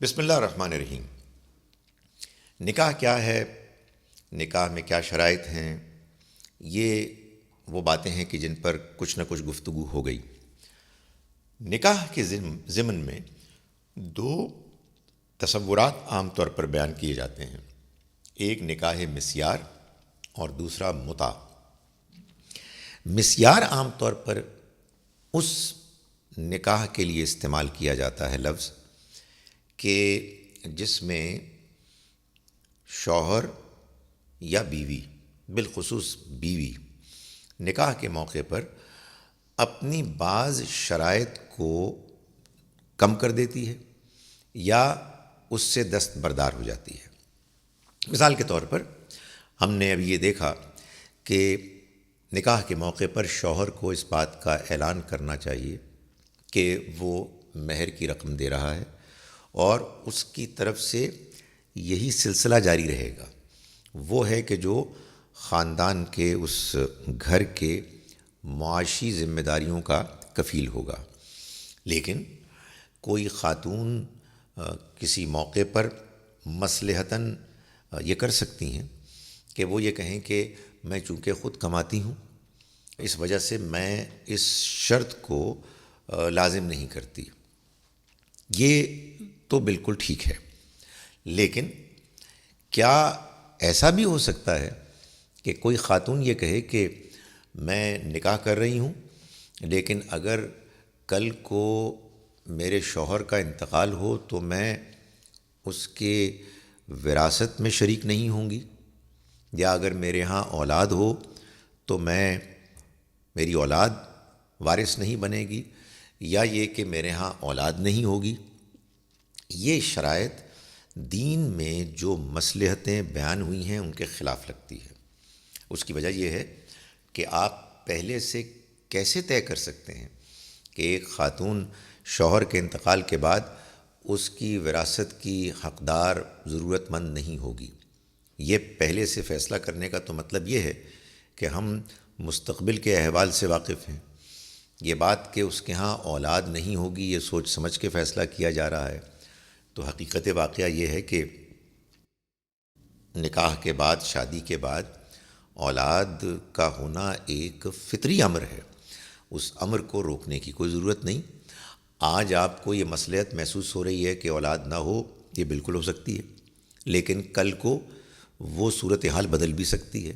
بسم اللہ الرحمن الرحیم۔ نکاح کیا ہے؟ نکاح میں کیا شرائط ہیں؟ یہ وہ باتیں ہیں کہ جن پر کچھ نہ کچھ گفتگو ہو گئی۔ نکاح کے ضمن میں دو تصورات عام طور پر بیان کیے جاتے ہیں، ایک نکاح مسیار اور دوسرا متع۔ مسیار عام طور پر اس نکاح کے لیے استعمال کیا جاتا ہے لفظ کہ جس میں شوہر یا بیوی، بالخصوص بیوی، نکاح کے موقع پر اپنی بعض شرائط کو کم کر دیتی ہے یا اس سے دستبردار ہو جاتی ہے۔ مثال کے طور پر ہم نے ابھی یہ دیکھا کہ نکاح کے موقع پر شوہر کو اس بات کا اعلان کرنا چاہیے کہ وہ مہر کی رقم دے رہا ہے اور اس کی طرف سے یہی سلسلہ جاری رہے گا۔ وہ ہے کہ جو خاندان کے اس گھر کے معاشی ذمہ داریوں کا کفیل ہوگا۔ لیکن کوئی خاتون کسی موقع پر مصلحتاً یہ کر سکتی ہیں کہ وہ یہ کہیں کہ میں چونکہ خود کماتی ہوں، اس وجہ سے میں اس شرط کو لازم نہیں کرتی۔ یہ تو بالکل ٹھیک ہے، لیکن کیا ایسا بھی ہو سکتا ہے کہ کوئی خاتون یہ کہے کہ میں نکاح کر رہی ہوں لیکن اگر کل کو میرے شوہر کا انتقال ہو تو میں اس کے وراثت میں شریک نہیں ہوں گی، یا اگر میرے ہاں اولاد ہو تو میری اولاد وارث نہیں بنے گی، یا یہ کہ میرے ہاں اولاد نہیں ہوگی۔ یہ شرائط دین میں جو مصلحتیں بیان ہوئی ہیں ان کے خلاف لگتی ہے۔ اس کی وجہ یہ ہے کہ آپ پہلے سے کیسے طے کر سکتے ہیں کہ ایک خاتون شوہر کے انتقال کے بعد اس کی وراثت کی حقدار ضرورت مند نہیں ہوگی؟ یہ پہلے سے فیصلہ کرنے کا تو مطلب یہ ہے کہ ہم مستقبل کے احوال سے واقف ہیں۔ یہ بات کہ اس کے ہاں اولاد نہیں ہوگی یہ سوچ سمجھ کے فیصلہ کیا جا رہا ہے، تو حقیقت واقعہ یہ ہے کہ نکاح کے بعد، شادی کے بعد اولاد کا ہونا ایک فطری امر ہے۔ اس امر کو روکنے کی کوئی ضرورت نہیں۔ آج آپ کو یہ مصلحت محسوس ہو رہی ہے کہ اولاد نہ ہو، یہ بالکل ہو سکتی ہے، لیکن کل کو وہ صورتحال بدل بھی سکتی ہے،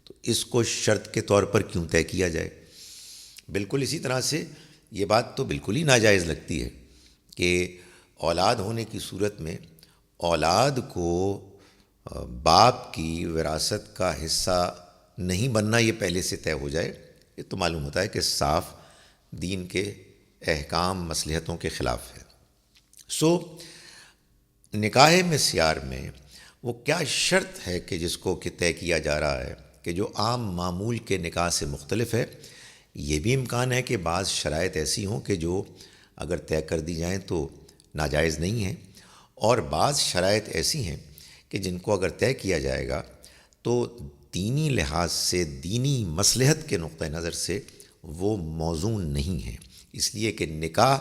تو اس کو شرط کے طور پر کیوں طے کیا جائے؟ بالکل اسی طرح سے یہ بات تو بالکل ہی ناجائز لگتی ہے کہ اولاد ہونے کی صورت میں اولاد کو باپ کی وراثت کا حصہ نہیں بننا یہ پہلے سے طے ہو جائے۔ یہ تو معلوم ہوتا ہے کہ صاف دین کے احکام مصلحتوں کے خلاف ہے۔ نکاح مسیار میں وہ کیا شرط ہے کہ جس کو کہ طے کیا جا رہا ہے کہ جو عام معمول کے نکاح سے مختلف ہے؟ یہ بھی امکان ہے کہ بعض شرائط ایسی ہوں کہ جو اگر طے کر دی جائیں تو ناجائز نہیں ہیں، اور بعض شرائط ایسی ہیں کہ جن کو اگر طے کیا جائے گا تو دینی لحاظ سے، دینی مصلحت کے نقطہ نظر سے وہ موزون نہیں ہیں، اس لیے کہ نکاح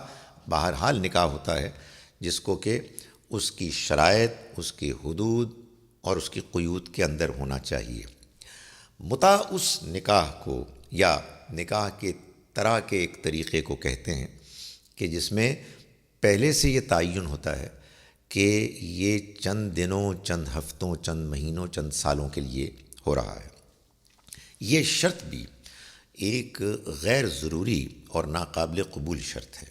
بہرحال نکاح ہوتا ہے جس کو کہ اس کی شرائط، اس کی حدود اور اس کی قیود کے اندر ہونا چاہیے۔ متع اس نکاح کو یا نکاح کے طرح کے ایک طریقے کو کہتے ہیں کہ جس میں پہلے سے یہ تعین ہوتا ہے کہ یہ چند دنوں، چند ہفتوں، چند مہینوں، چند سالوں کے لیے ہو رہا ہے۔ یہ شرط بھی ایک غیر ضروری اور ناقابل قبول شرط ہے۔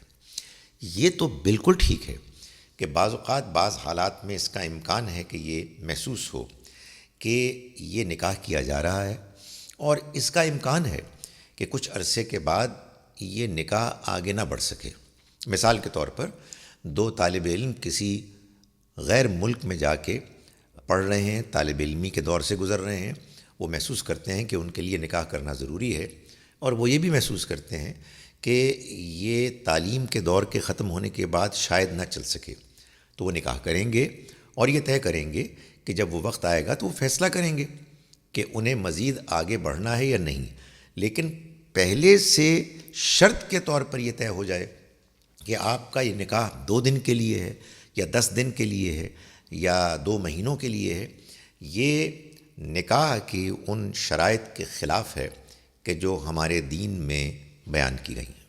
یہ تو بالکل ٹھیک ہے کہ بعض اوقات بعض حالات میں اس کا امکان ہے کہ یہ محسوس ہو کہ یہ نکاح کیا جا رہا ہے، اور اس کا امکان ہے کہ کچھ عرصے کے بعد یہ نکاح آگے نہ بڑھ سکے۔ مثال کے طور پر دو طالب علم کسی غیر ملک میں جا کے پڑھ رہے ہیں، طالب علمی کے دور سے گزر رہے ہیں، وہ محسوس کرتے ہیں کہ ان کے لیے نکاح کرنا ضروری ہے، اور وہ یہ بھی محسوس کرتے ہیں کہ یہ تعلیم کے دور کے ختم ہونے کے بعد شاید نہ چل سکے، تو وہ نکاح کریں گے اور یہ طے کریں گے کہ جب وہ وقت آئے گا تو وہ فیصلہ کریں گے کہ انہیں مزید آگے بڑھنا ہے یا نہیں۔ لیکن پہلے سے شرط کے طور پر یہ طے ہو جائے کہ آپ کا یہ نکاح 2 دن کے لیے ہے یا 10 دن کے لیے ہے یا 2 مہینوں کے لیے ہے، یہ نکاح کی ان شرائط کے خلاف ہے کہ جو ہمارے دین میں بیان کی گئی ہیں۔